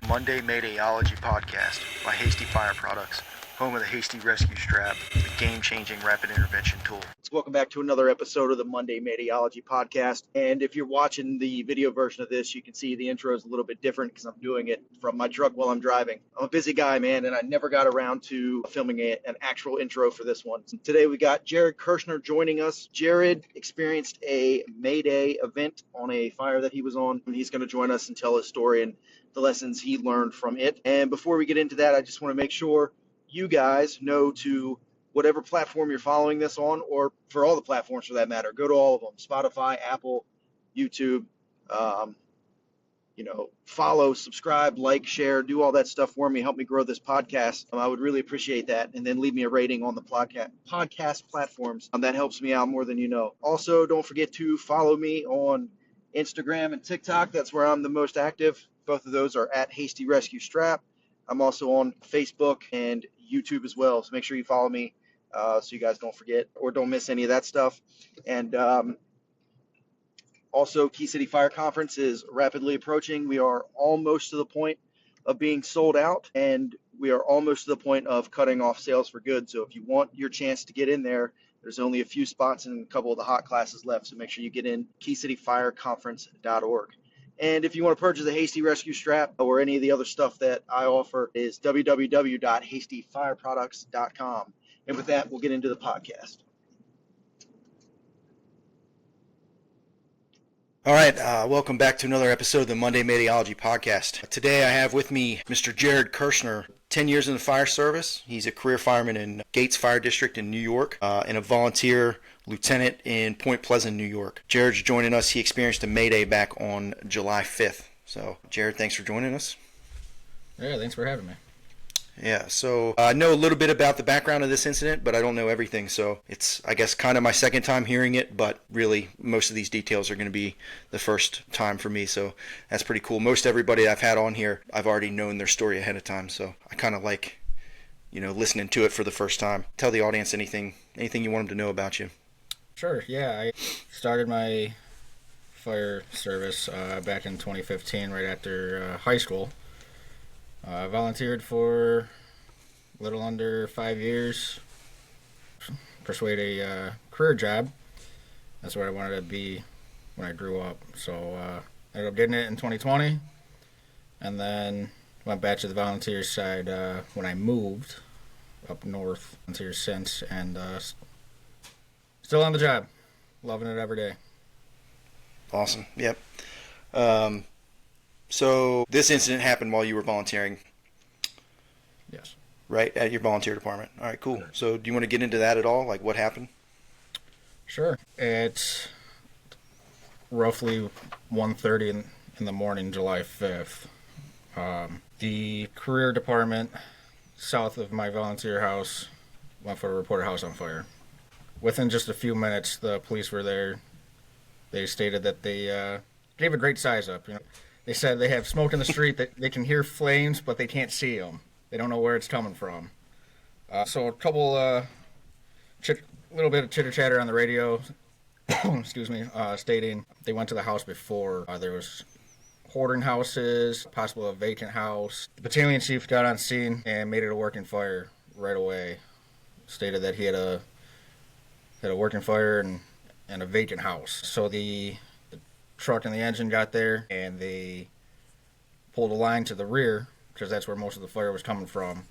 Monday Maydayology podcast by Hasty Fire Products, home of the Hasty Rescue Strap, the game-changing rapid intervention tool. Welcome back to another episode of the Monday Maydayology podcast. And if you're watching the video version of this, you can see the intro is a little bit different because I'm doing it from my truck while I'm driving. I'm a busy guy, man, and I never got around to filming an actual intro for this one. So today we got Jared Kirchner joining us. Jared experienced a Mayday event on a fire that he was on, and he's going to join us and tell his story and the lessons he learned from it. And before we get into that, I just want to make sure you guys know to whatever platform you're following this on, or for all the platforms for that matter, go to all of them: Spotify, Apple, YouTube. Follow, subscribe, like, share, do all that stuff for me. Help me grow this podcast. I would really appreciate that. And then leave me a rating on the podcast platforms. That helps me out more than you know. Also, don't forget to follow me on Instagram and TikTok. That's where I'm the most active. Both of those are at Hasty Rescue Strap. I'm also on Facebook and YouTube as well. So make sure you follow me so you guys don't forget or don't miss any of that stuff. And also, Key City Fire Conference is rapidly approaching. We are almost to the point of being sold out, and we are almost to the point of cutting off sales for good. So if you want your chance to get in there, there's only a few spots and a couple of the hot classes left. So make sure you get in keycityfireconference.org. And if you want to purchase a Hasty Rescue Strap or any of the other stuff that I offer, is www.hastyfireproducts.com. And with that, we'll get into the podcast. All right, welcome back to another episode of the Monday Maydayology podcast. Today I have with me Mr. Jared Kirchner, 10 years in the fire service. He's a career fireman in Gates Fire District in New York and a volunteer lieutenant in Point Pleasant, New York. Jared's joining us. He experienced a Mayday back on July 5th. So, Jared, thanks for joining us. Yeah, thanks for having me. Yeah, so I know a little bit about the background of this incident, but I don't know everything. So it's, I guess, kind of my second time hearing it, but really most of these details are going to be the first time for me. So that's pretty cool. Most everybody I've had on here, I've already known their story ahead of time. So I kind of like, listening to it for the first time. Tell the audience anything you want them to know about you. Sure, yeah. I started my fire service back in 2015, right after high school. I volunteered for a little under 5 years, pursued a career job. That's what I wanted to be when I grew up. So ended up getting it in 2020, and then went back to the volunteer side when I moved up north. Volunteer since, and still on the job, loving it every day. Awesome. Yep. So this incident happened while you were volunteering? Yes. Right, at your volunteer department. All right, cool. Sure. So do you want to get into that at all? Like what happened? Sure. It's roughly 1:30 in the morning, July 5th. The career department south of my volunteer house went for a reported house on fire. Within just a few minutes, the police were there. They stated that they gave a great size up. They said they have smoke in the street, that they can hear flames, but they can't see them. They don't know where it's coming from. So a couple, little bit of chitter-chatter on the radio, excuse me, stating they went to the house before. There was hoarding houses, possible a vacant house. The battalion chief got on scene and made it a working fire right away. Stated that he had a working fire and a vacant house. So the truck and the engine got there, and they pulled a line to the rear because that's where most of the fire was coming from.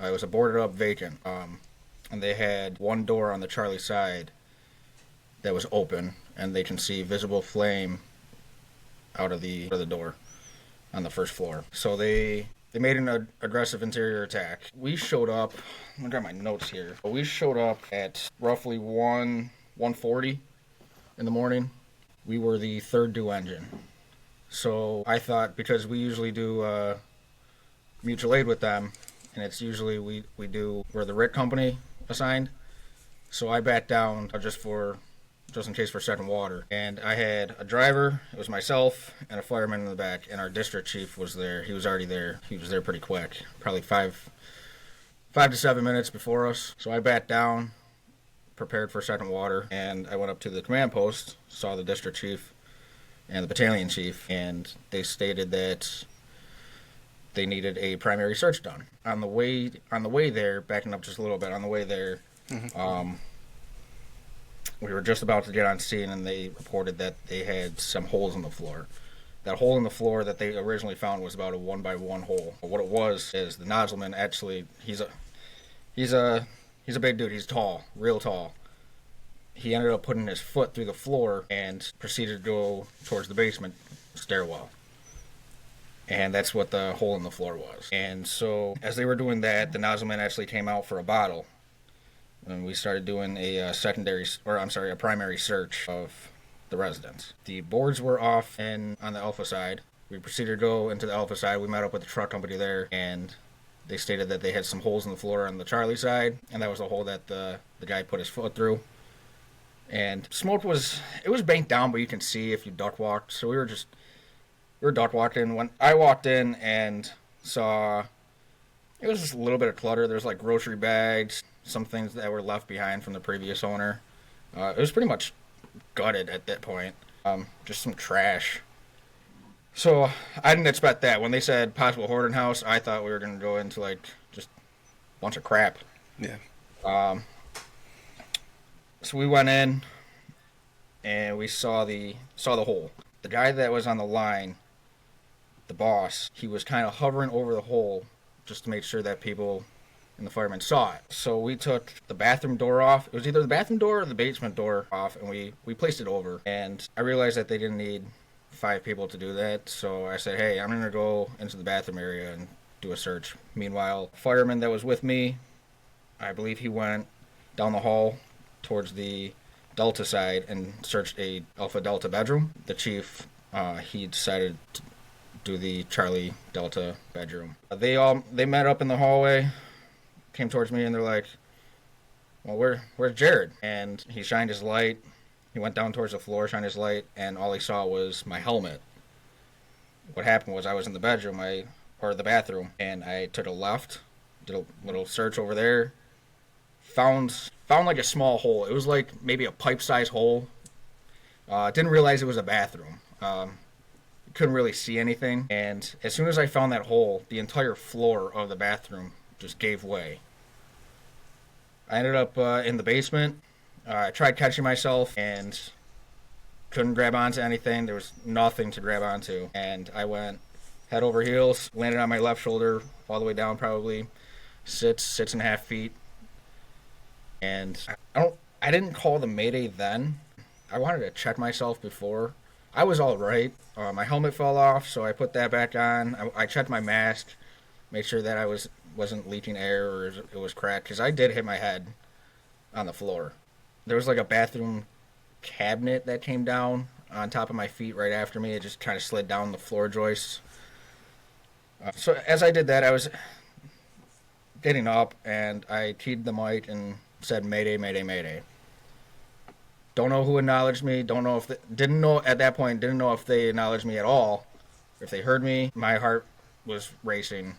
It was a boarded up vacant, and they had one door on the Charlie side that was open, and they can see visible flame out of the door on the first floor. So they made an aggressive interior attack. We showed up, I'm gonna grab my notes here. We showed up at roughly 1:40 in the morning. We were the third due engine. So I thought, because we usually do mutual aid with them, and it's usually we're the RIT company assigned. So I backed down just in case for second water. And I had a driver, it was myself, and a fireman in the back, and our district chief was there. He was already there. He was there pretty quick, probably 5 to 7 minutes before us. So I backed down, prepared for second water, and I went up to the command post, saw the district chief and the battalion chief, and they stated that they needed a primary search done. On the way there, backing up just a little bit, on the way there, we were just about to get on scene, and they reported that they had some holes in the floor. That hole in the floor that they originally found was about a 1x1 hole. But what it was is the nozzleman actually, he's a big dude. He's tall, real tall. He ended up putting his foot through the floor and proceeded to go towards the basement stairwell. And that's what the hole in the floor was. And so as they were doing that, the nozzleman actually came out for a bottle. And we started doing a primary search of the residence. The boards were off and on the Alpha side. We proceeded to go into the Alpha side. We met up with the truck company there, and they stated that they had some holes in the floor on the Charlie side, and that was the hole that the guy put his foot through. And smoke was banked down, but you can see if you duck walked. So we were duck walking. When I walked in and saw, it was just a little bit of clutter. There's like grocery bags, some things that were left behind from the previous owner. It was pretty much gutted at that point. Just some trash. So I didn't expect that. When they said possible hoarding house, I thought we were going to go into like just a bunch of crap. Yeah. So we went in and we saw the hole. The guy that was on the line, the boss, he was kind of hovering over the hole just to make sure that people and the firemen saw it. So we took the bathroom door off. It was either the bathroom door or the basement door off, and we placed it over. And I realized that they didn't need 5 people to do that, so I said, hey, I'm going to go into the bathroom area and do a search. Meanwhile, the fireman that was with me, I believe he went down the hall towards the Delta side and searched a Alpha Delta bedroom. The chief, he decided to do the Charlie Delta bedroom. They met up in the hallway, came towards me, and they're like, well, where's Jared? And he shined his light. He went down towards the floor, shined his light, and all he saw was my helmet. What happened was I was in the bedroom, or the bathroom, and I took a left, did a little search over there, found like a small hole. It was like maybe a pipe-sized hole. Didn't realize it was a bathroom. Couldn't really see anything. And as soon as I found that hole, the entire floor of the bathroom just gave way. I ended up in the basement. I tried catching myself and couldn't grab onto anything. There was nothing to grab onto. And I went head over heels, landed on my left shoulder all the way down probably 6.5 feet. And I didn't call the Mayday then. I wanted to check myself before. I was all right. My helmet fell off, so I put that back on. I checked my mask, made sure that I wasn't leaking air or it was cracked, because I did hit my head on the floor. There was like a bathroom cabinet that came down on top of my feet right after me. It just kind of slid down the floor joists. So as I did that, I was getting up and I keyed the mic and said, Mayday, Mayday, Mayday. Don't know who acknowledged me. Didn't know at that point if they acknowledged me at all. If they heard me, my heart was racing.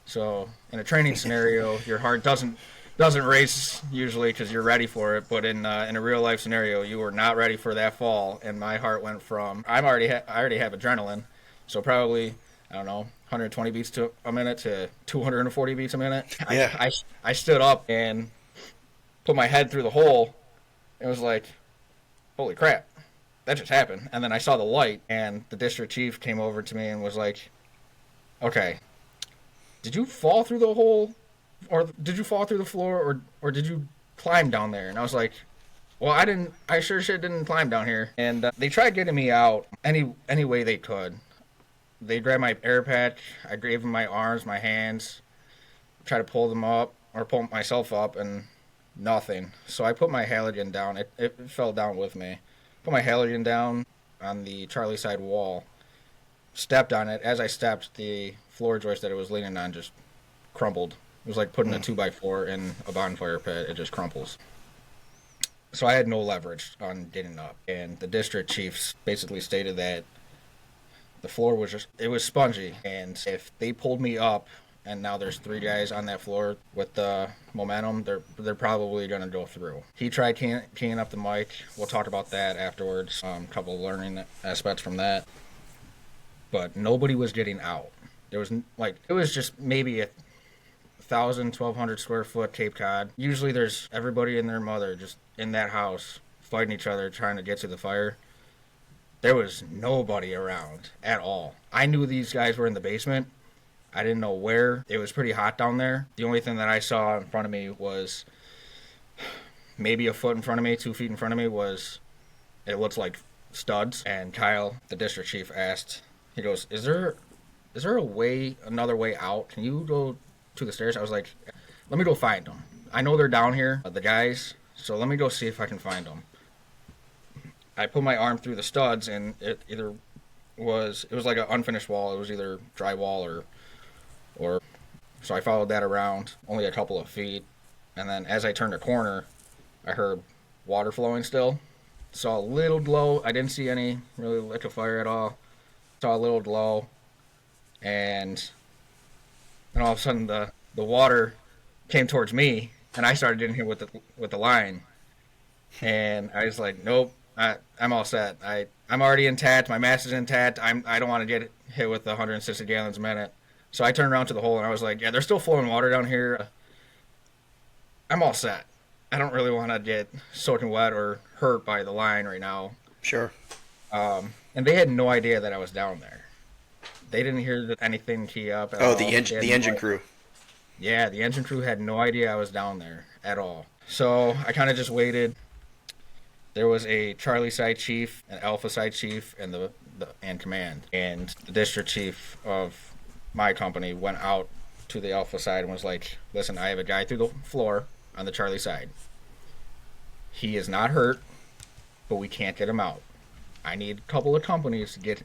So in a training scenario, your heart doesn't race usually because you're ready for it. But in a real life scenario, you were not ready for that fall, and my heart went from I already have adrenaline, so probably 120 beats to a minute to 240 beats a minute. Yeah. I stood up and put my head through the hole. It was like, holy crap, that just happened. And then I saw the light, and the district chief came over to me and was like, okay, did you fall through the hole? Or did you fall through the floor, or did you climb down there? And I was like, well, I sure shit didn't climb down here. And they tried getting me out any way they could. They grabbed my air pack. I gave them my arms, my hands, tried to pull them up, or pull myself up, and nothing. So I put my halogen down. It fell down with me. Put my halogen down on the Charlie side wall, stepped on it. As I stepped, the floor joist that it was leaning on just crumbled. It was like putting a 2x4 in a bonfire pit. It just crumples. So I had no leverage on getting up. And the district chiefs basically stated that the floor was it was spongy. And if they pulled me up, and now there's 3 guys on that floor with the momentum, they're probably going to go through. He tried keying up the mic. We'll talk about that afterwards. A couple of learning aspects from that. But nobody was getting out. There was like, it was just maybe a 1,200 square foot Cape Cod. Usually there's everybody and their mother just in that house fighting each other trying to get to the fire. There was nobody around at all. I knew these guys were in the basement. I didn't know where. It was pretty hot down there. The only thing that I saw in front of me was maybe a foot in front of me, 2 feet in front of me was, it looks like studs. And Kyle, the district chief, asked, he goes, is there another way out? Can you go to the stairs? I was like, let me go find them. I know they're down here, the guys, so let me go see if I can find them. I put my arm through the studs, and it was like an unfinished wall. It was either drywall or so I followed that around only a couple of feet, and then as I turned a corner, I heard water flowing still. Saw a little glow. I didn't see any really lick of fire at all. Saw a little glow, and all of a sudden the water came towards me, and I started getting hit with the line, and I was like, nope. I'm all set. I'm already intact. My mask is intact. I don't want to get hit with 160 gallons a minute. So I turned around to the hole and I was like, yeah, there's still flowing water down here. I'm all set. I don't really want to get soaking wet or hurt by the line right now. Sure. And they had no idea that I was down there. They didn't hear anything key up at all. The engine crew. Yeah, the engine crew had no idea I was down there at all. So I kind of just waited. There was a Charlie side chief, an Alpha side chief, and and command. And the district chief of my company went out to the Alpha side and was like, listen, I have a guy through the floor on the Charlie side. He is not hurt, but we can't get him out. I need a couple of companies to get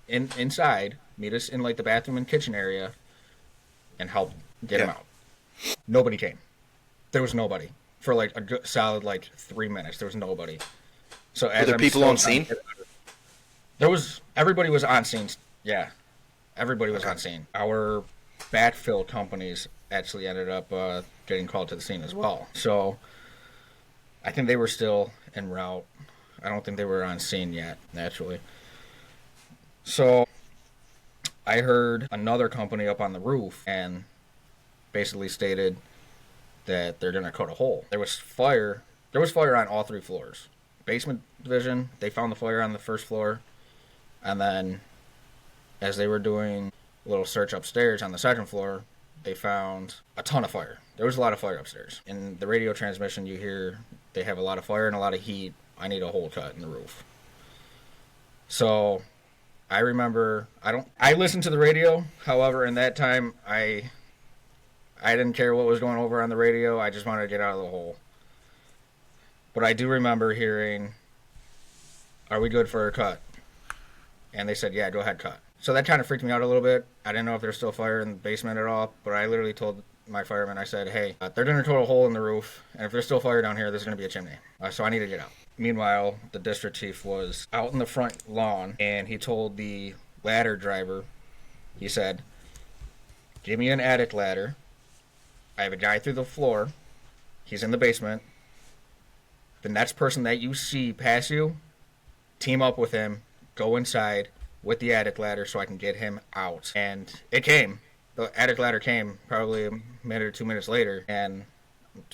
inside, meet us in like the bathroom and kitchen area, and help get him out. Nobody came. There was nobody. For like a good, solid 3 minutes, there was nobody. So as were there people on scene? Everybody was on scene. Yeah, everybody was on scene. Our backfill companies actually ended up getting called to the scene as well. So I think they were still en route. I don't think they were on scene yet, naturally. So I heard another company up on the roof and basically stated that they're going to cut a hole. There was fire on all 3 floors. Basement division, they found the fire on the first floor. And then as they were doing a little search upstairs on the second floor, they found a ton of fire. There was a lot of fire upstairs. In the radio transmission, you hear they have a lot of fire and a lot of heat. I need a hole cut in the roof. So I remember, I listened to the radio. However, in that time, I didn't care what was going over on the radio. I just wanted to get out of the hole. But I do remember hearing, are we good for a cut? And they said, yeah, go ahead, cut. So that kind of freaked me out a little bit. I didn't know if there's still fire in the basement at all, but I literally told my fireman, I said, hey, they're going to cut a hole in the roof, and if there's still fire down here, there's going to be a chimney. So I need to get out. Meanwhile, the district chief was out in the front lawn, and he told the ladder driver, he said, give me an attic ladder. I have a guy through the floor. He's in the basement. The next person that you see pass you, team up with him, go inside with the attic ladder so I can get him out. And it came. The attic ladder came probably a minute or 2 minutes later, and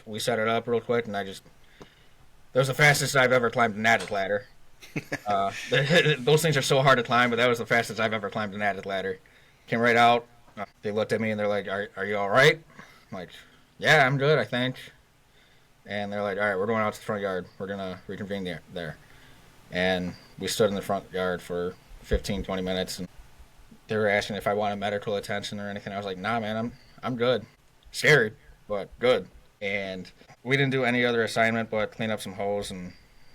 we set it up real quick, and that was the fastest I've ever climbed an attic ladder. Those things are so hard to climb, but that was the fastest I've ever climbed an attic adder. Came right out. They looked at me, and they're like, are you all right? I'm like, yeah, I'm good, I think. And they're like, all right, we're going out to the front yard. We're going to reconvene there. And we stood in the front yard for 15, 20 minutes. And they were asking if I wanted medical attention or anything. I was like, nah, man, I'm good. Scary, but good. And we didn't do any other assignment but clean up some hose, and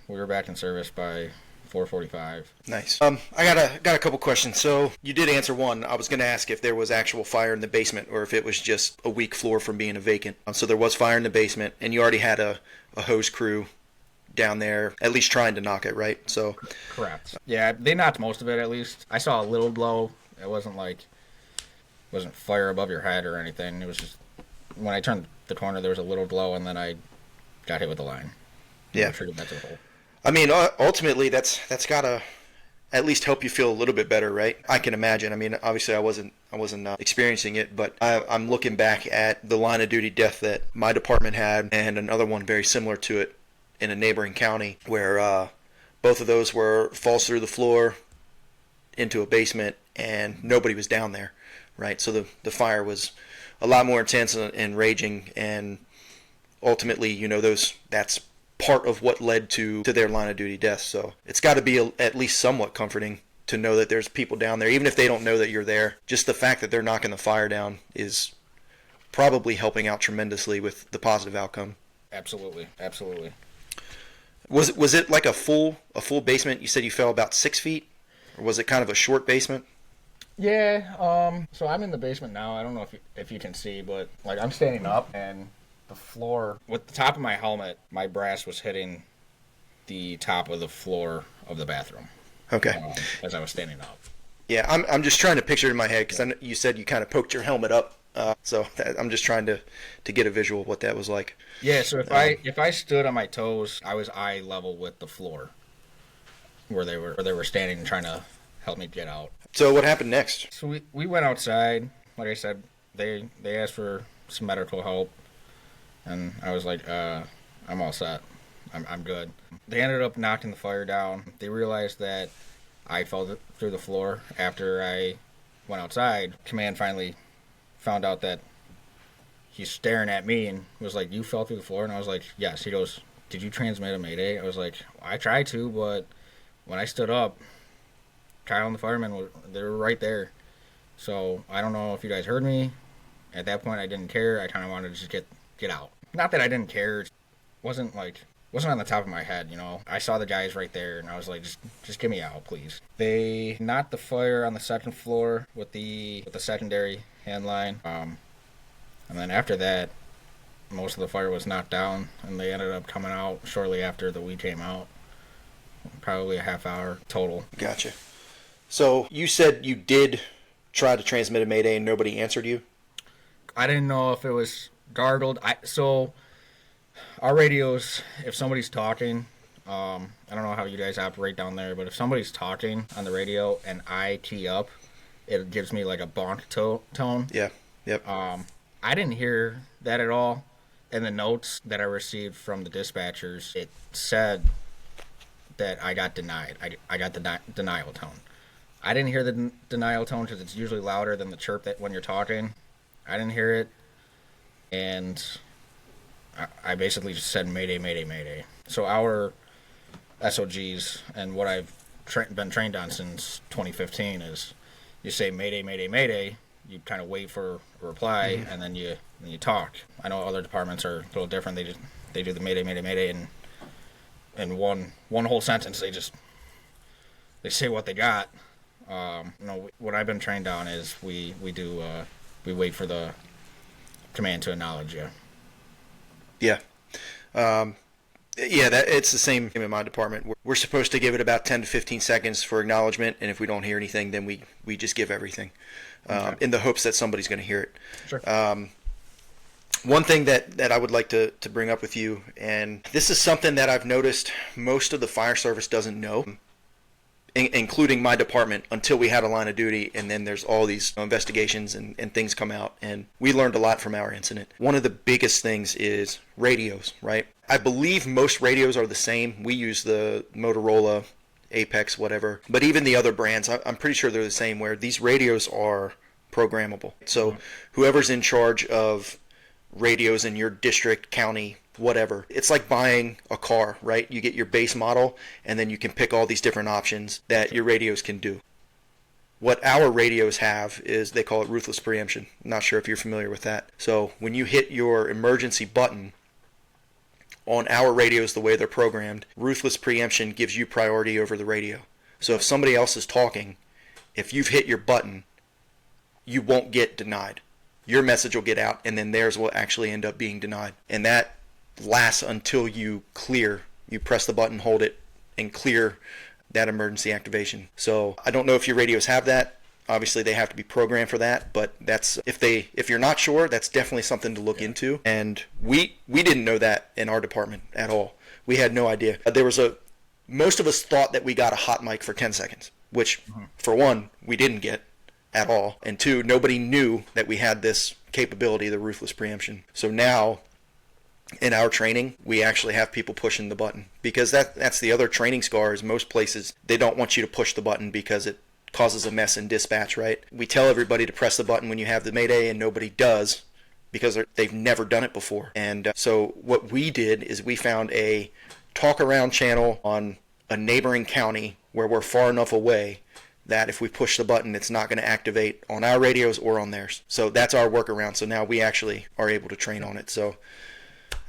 we were back in service by 4:45. Nice. I got a couple questions. So you did answer one. I was going to ask if there was actual fire in the basement or if it was just a weak floor from being a vacant. So there was fire in the basement, and you already had a hose crew down there, at least trying to knock it, right? So correct. Yeah, they knocked most of it at least. I saw a little glow. It wasn't fire above your head or anything. It was just when I turned the corner, there was a little glow, and then I got hit with the line. Yeah. Triggered that to the hole. I mean, ultimately, that's got to at least help you feel a little bit better, right? I can imagine. I mean, obviously, I experiencing it, but I'm looking back at the line of duty death that my department had, and another one very similar to it in a neighboring county, where both of those were falls through the floor into a basement, and nobody was down there, right? So the fire was a lot more intense and raging, and ultimately, that's part of what led to their line of duty deaths. So it's got to be at least somewhat comforting to know that there's people down there, even if they don't know that you're there. Just the fact that they're knocking the fire down is probably helping out tremendously with the positive outcome. Absolutely. Was it like a full basement? You said you fell about 6 feet, or was it kind of a short basement? Yeah. So I'm in the basement now. I don't know if you can see, but like I'm standing up, and the floor with the top of my helmet, my brass was hitting the top of the floor of the bathroom. Okay. As I was standing up. Yeah, I'm just trying to picture it in my head, because you said you kind of poked your helmet up, I'm just trying to get a visual of what that was like. Yeah. So if I stood on my toes, I was eye level with the floor where they were standing and trying to help me get out. So what happened next? So we went outside. Like I said, they asked for some medical help. And I was like, I'm all set. I'm good. They ended up knocking the fire down. They realized that I fell through the floor after I went outside. Command finally found out that he's staring at me and was like, you fell through the floor? And I was like, yes. He goes, did you transmit a Mayday? I was like, I tried to, but when I stood up, Kyle and the firemen, they were right there. So I don't know if you guys heard me. At that point, I didn't care. I kind of wanted to just get out. Not that I didn't care. It wasn't on the top of my head, I saw the guys right there, and I was like, just get me out, please. They knocked the fire on the second floor with the secondary hand line. And then after that, most of the fire was knocked down, and they ended up coming out shortly after the weed came out. Probably a half hour total. Gotcha. So you said you did try to transmit a Mayday and nobody answered you? I didn't know if it was gargled. So our radios, if somebody's talking, I don't know how you guys operate down there, but if somebody's talking on the radio and I tee up, it gives me like a bonk tone. Yeah. Yep. I didn't hear that at all. In the notes that I received from the dispatchers, it said that I got denied. I got the denial tone. I didn't hear the denial tone because it's usually louder than the chirp that when you're talking. I didn't hear it. And I basically just said Mayday, Mayday, Mayday. So our SOGs and what I've been trained on since 2015 is you say Mayday, Mayday, Mayday. You kind of wait for a reply, and then you talk. I know other departments are a little different. They do the Mayday, Mayday, Mayday, and in one whole sentence they say what they got. What I've been trained on is we wait for the command to acknowledge you. Yeah. It's the same in my department. We're supposed to give it about 10 to 15 seconds for acknowledgement, and if we don't hear anything, then we just give everything, in the hopes that somebody's going to hear it. Sure. One thing that I would like to bring up with you, and this is something that I've noticed most of the fire service doesn't know, including my department, until we had a line of duty, and then there's all these investigations and things come out, and we learned a lot from our incident. One of the biggest things is radios, right? I believe most radios are the same. We use the Motorola, Apex, whatever, but even the other brands, I'm pretty sure they're the same, where these radios are programmable. So whoever's in charge of radios in your district, county, whatever, it's like buying a car, right? You get your base model, and then you can pick all these different options that your radios can do. What our radios have is, they call it ruthless preemption. I'm not sure if you're familiar with that. So when you hit your emergency button on our radios, the way they're programmed, ruthless preemption gives you priority over the radio. So if somebody else is talking, if you've hit your button, you won't get denied. Your message will get out, and then theirs will actually end up being denied. And that lasts until you clear. You press the button, hold it, and clear that emergency activation. So I don't know if your radios have that. Obviously, they have to be programmed for that, but that's if you're not sure, that's definitely something to look into. And we didn't know that in our department at all. We had no idea. Most of us thought that we got a hot mic for 10 seconds, which for one, we didn't get. at all. And two, nobody knew that we had this capability, the ruthless preemption. So now in our training, we actually have people pushing the button, because that's the other training scar is most places, they don't want you to push the button because it causes a mess in dispatch, right? We tell everybody to press the button when you have the Mayday, and nobody does because they've never done it before. And so what we did is we found a talk around channel on a neighboring county where we're far enough away that if we push the button, it's not going to activate on our radios or on theirs. So that's our workaround. So now we actually are able to train on it. So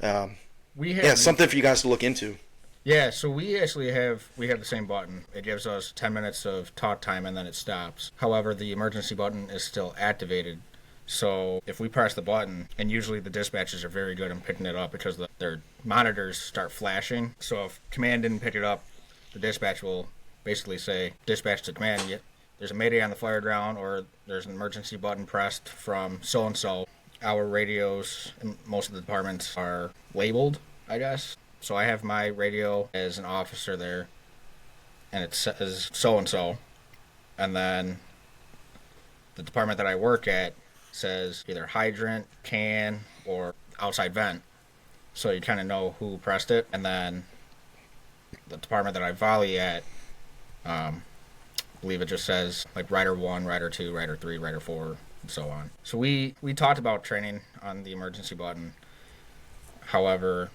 something for you guys to look into. Yeah, so we actually have the same button. It gives us 10 minutes of talk time and then it stops. However, the emergency button is still activated. So if we press the button, and usually the dispatchers are very good in picking it up because their monitors start flashing. So if command didn't pick it up, the dispatch will basically say, dispatch to command, there's a Mayday on the flare ground, or there's an emergency button pressed from so-and-so. Our radios in most of the departments are labeled, I guess. So I have my radio as an officer there, and it says so-and-so. And then the department that I work at says either hydrant, can, or outside vent. So you kind of know who pressed it. And then the department that I volley at, I believe it just says like Rider 1, Rider 2, Rider 3, Rider 4, and so on. So we talked about training on the emergency button. However,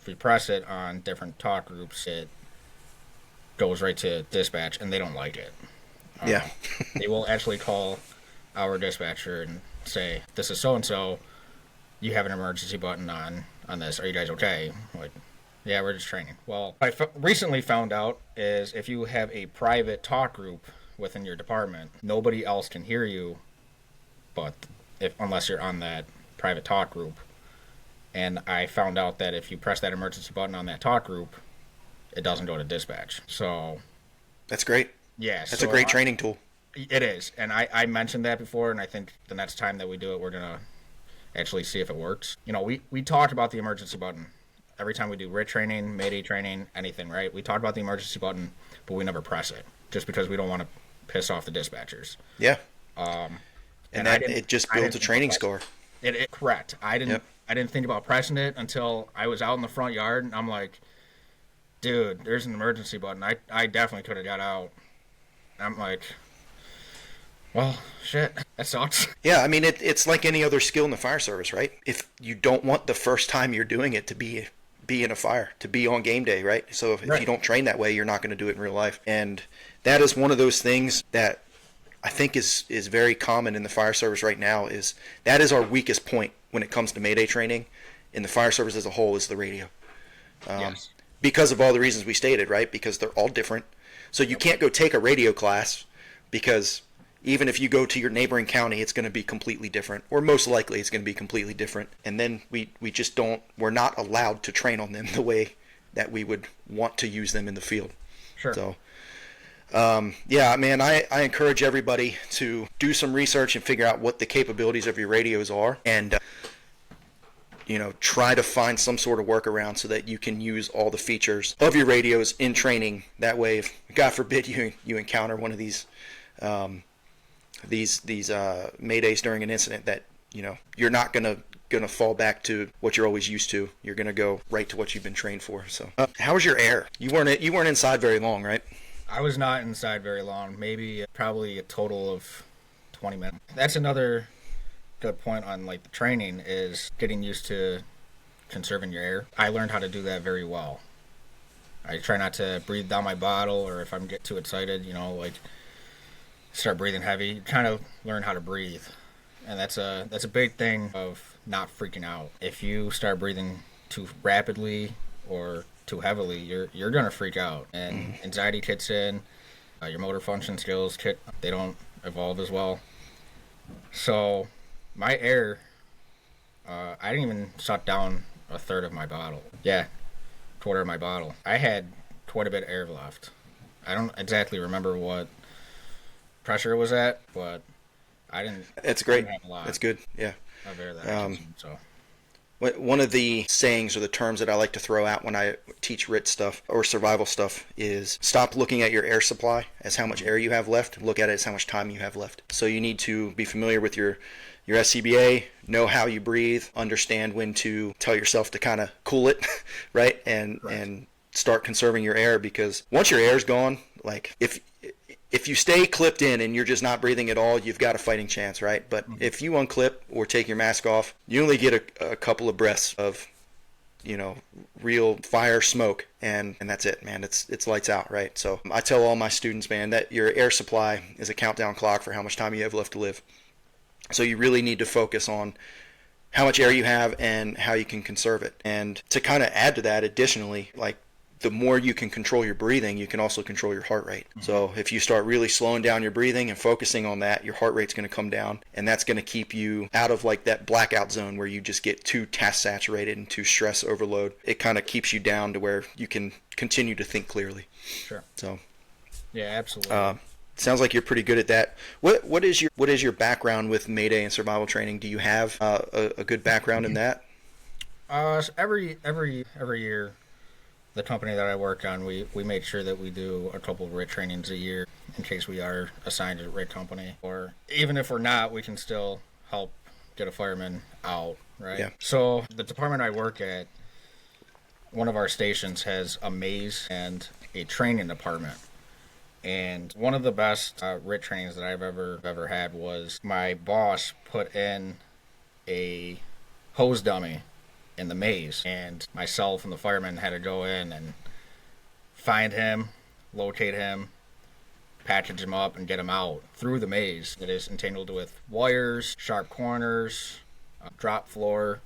if we press it on different talk groups, it goes right to dispatch, and they don't like it. Yeah. They will actually call our dispatcher and say, this is so-and-so, you have an emergency button on this. Are you guys okay? Like, yeah, we're just training. Well, I recently found out is if you have a private talk group within your department, nobody else can hear you, but unless you're on that private talk group. And I found out that if you press that emergency button on that talk group, it doesn't go to dispatch. So that's great. Yeah, that's a great training tool. It is, and I mentioned that before, and I think the next time that we do it, we're gonna actually see if it works. You know, we talked about the emergency button every time we do RIT training, Mayday training, anything, right? We talk about the emergency button, but we never press it, just because we don't want to piss off the dispatchers. Yeah. And that it just builds a training score. Correct. I didn't think about pressing it until I was out in the front yard, and I'm like, dude, there's an emergency button. I definitely could have got out. I'm like, well, shit, that sucks. Yeah, I mean, it's like any other skill in the fire service, right? If you don't want the first time you're doing it to be in a fire, to be on game day, right? So if you don't train that way, you're not going to do it in real life. And that is one of those things that I think is very common in the fire service right now. Is that is our weakest point when it comes to Mayday training in the fire service as a whole is the radio. Yes. Because of all the reasons we stated, right? Because they're all different. So you can't go take a radio class because even if you go to your neighboring county, it's going to be completely different, or most likely it's going to be completely different. And then we're not allowed to train on them the way that we would want to use them in the field. Sure. So, yeah, man, I encourage everybody to do some research and figure out what the capabilities of your radios are, and try to find some sort of workaround so that you can use all the features of your radios in training. That way, if God forbid you encounter one of these Maydays during an incident, that you're not gonna fall back to what you're always used to. You're gonna go right to what you've been trained for. So, how was your air? You weren't inside very long, right? I was not inside very long. Probably a total of 20 minutes. That's another good point on like the training is getting used to conserving your air. I learned how to do that very well. I try not to breathe down my bottle, or if I'm get too excited, start breathing heavy. Kind of learn how to breathe, and that's a big thing of not freaking out. If you start breathing too rapidly or too heavily, you're gonna freak out, and anxiety kicks in. Your motor function skills they don't evolve as well. So my air, I didn't even shut down a third of my bottle. Yeah, quarter of my bottle. I had quite a bit of air left. I don't exactly remember what pressure it was at, but I didn't. That's great. Have a lot. That's good. Yeah. Of air that I consumed, so. One of the sayings or the terms that I like to throw out when I teach RIT stuff or survival stuff is stop looking at your air supply as how much air you have left. Look at it as how much time you have left. So you need to be familiar with your SCBA, know how you breathe, understand when to tell yourself to kind of cool it, right? And start conserving your air, because once your air's gone, like if you stay clipped in and you're just not breathing at all, you've got a fighting chance, right? But if you unclip or take your mask off, you only get a couple of breaths of, real fire smoke, and that's it, man. It's lights out, right? So I tell all my students, man, that your air supply is a countdown clock for how much time you have left to live. So you really need to focus on how much air you have and how you can conserve it. And to kind of add to that, additionally, like, the more you can control your breathing, you can also control your heart rate. So if you start really slowing down your breathing and focusing on that, your heart rate's going to come down, and that's going to keep you out of like that blackout zone where you just get too task saturated and too stress overload. It kind of keeps you down to where you can continue to think clearly. Sure. So yeah, absolutely. Sounds like you're pretty good at that. What is your background with Mayday and survival training? Do you have a good background in that? So every year, the company that I work on, we made sure that we do a couple of RIT trainings a year in case we are assigned to a RIT company. Or even if we're not, we can still help get a fireman out, right? Yeah. So the department I work at, one of our stations has a maze and a training department. And one of the best RIT trainings that I've ever had was my boss put in a hose dummy in the maze, and myself and the firemen had to go in and find him, locate him, package him up, and get him out through the maze. It is entangled with wires, sharp corners, drop floor.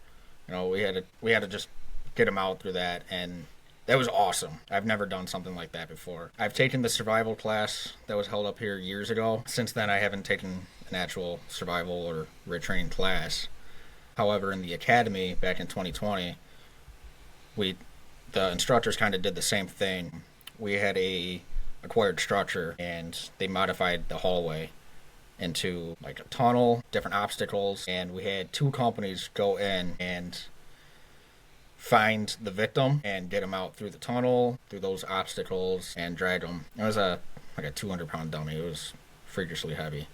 We had to just get him out through that, and that was awesome. I've never done something like that before. I've taken the survival class that was held up here years ago. Since then, I haven't taken an actual survival or RIT training class. However, in the academy back in 2020, the instructors kind of did the same thing. We had a acquired structure, and they modified the hallway into like a tunnel, different obstacles, and we had two companies go in and find the victim and get him out through the tunnel, through those obstacles, and drag him. It was like a 200-pound dummy. It was freakishly heavy.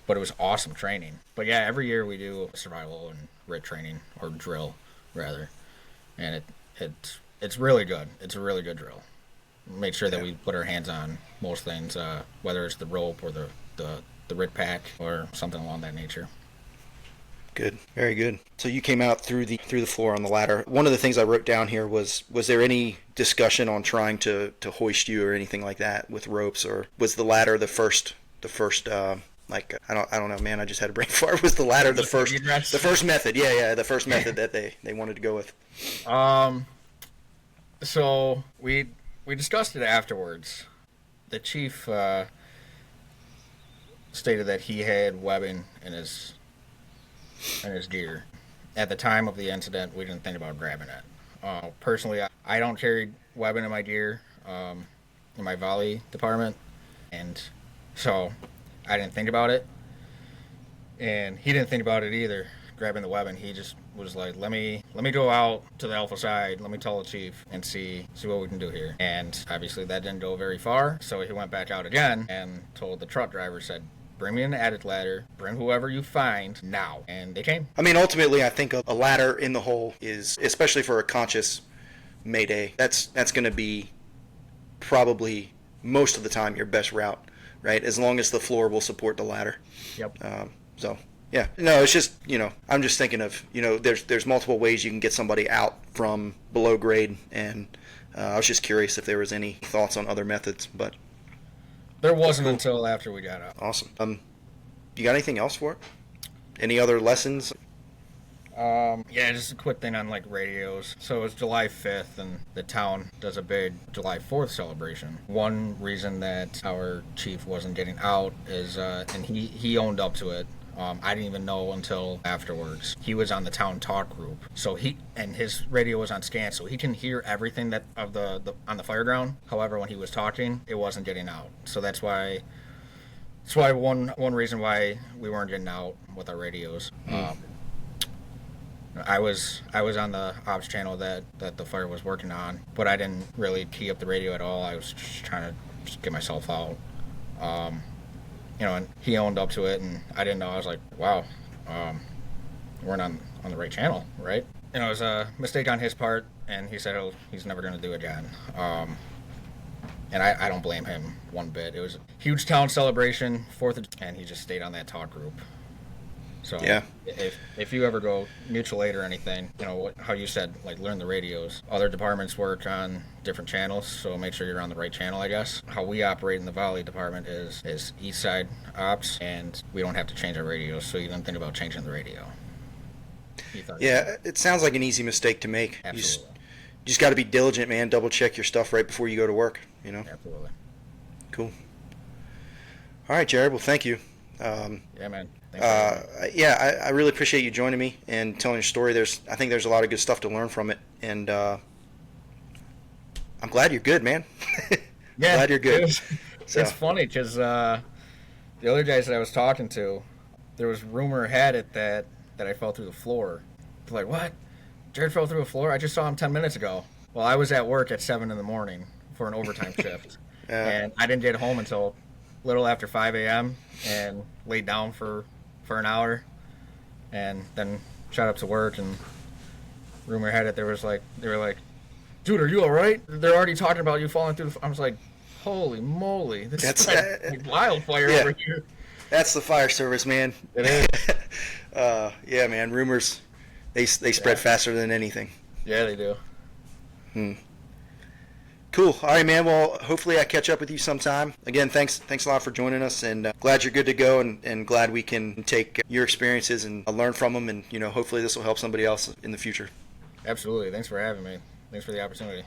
But it was awesome training. But yeah, every year we do survival and RIT training, or drill, rather. And it's really good. It's a really good drill. Make sure that we put our hands on most things, whether it's the rope or the RIT pack or something along that nature. Good, very good. So you came out through the floor on the ladder. One of the things I wrote down here was there any discussion on trying to hoist you or anything like that with ropes, or was the ladder the first like, I don't know, man. I just had a brain fart. Was the ladder the first method? Yeah, the first method that they wanted to go with. So we discussed it afterwards. The chief stated that he had webbing in his gear. At the time of the incident, we didn't think about grabbing it. Personally, I don't carry webbing in my gear in my volley department, and so I didn't think about it, and he didn't think about it either, grabbing the weapon. He just was like, let me go out to the alpha side, let me tell the chief and see what we can do here. And obviously that didn't go very far, so he went back out again and told the truck driver, said, bring me an attic ladder, bring whoever you find now. And they came. I mean, ultimately, I think a ladder in the hole is, especially for a conscious Mayday, that's going to be probably most of the time your best route. Right, as long as the floor will support the ladder. Yep. So yeah, no, it's just I'm just thinking of there's multiple ways you can get somebody out from below grade, and I was just curious if there was any thoughts on other methods, but there wasn't until after we got out. Awesome. You got anything else for it? Any other lessons? Yeah, just a quick thing on like radios. So it's July 5th, and the town does a big July 4th celebration. One reason that our chief wasn't getting out is, and he owned up to it. I didn't even know until afterwards. He was on the town talk group, so his radio was on scan, so he can hear everything that on the fire ground. However, when he was talking, it wasn't getting out. So that's why one reason why we weren't getting out with our radios. I was on the ops channel that the fire was working on, but I didn't really key up the radio at all. I was just trying to just get myself out. And he owned up to it, and I didn't know. I was like, wow, we're not on the right channel, right? It was a mistake on his part, and he said he's never going to do it again. And I don't blame him one bit. It was a huge town celebration, and he just stayed on that talk group. So Yeah. if you ever go mutual aid or anything, how you said, like, learn the radios. Other departments work on different channels, so make sure you're on the right channel, I guess. How we operate in the Valley Department is East Side Ops, and we don't have to change our radios, so you didn't think about changing the radio. Yeah, it sounds like an easy mistake to make. Absolutely. You just got to be diligent, man. Double check your stuff right before you go to work, Absolutely. Cool. All right, Jared. Well, thank you. Yeah, man. I really appreciate you joining me and telling your story. I think there's a lot of good stuff to learn from it, and I'm glad you're good, man. Yeah, glad you're good. It's funny because the other guys that I was talking to, there was rumor had it that I fell through the floor. They're like, what? Jared fell through the floor? I just saw him 10 minutes ago. Well, I was at work at 7 in the morning for an overtime shift, and I didn't get home until a little after 5 a.m. and laid down for an hour, and then shot up to work. And rumor had it they were like, dude, are you all right? They're already talking about you falling through I was like, holy moly, this is like wildfire over here. That's the fire service, man. It is. Yeah, man. Rumors, they spread faster than anything. Yeah, they do. Cool. All right, man. Well, hopefully I catch up with you sometime. Again, thanks a lot for joining us, and glad you're good to go, and glad we can take your experiences and learn from them, and hopefully this will help somebody else in the future. Absolutely. Thanks for having me. Thanks for the opportunity.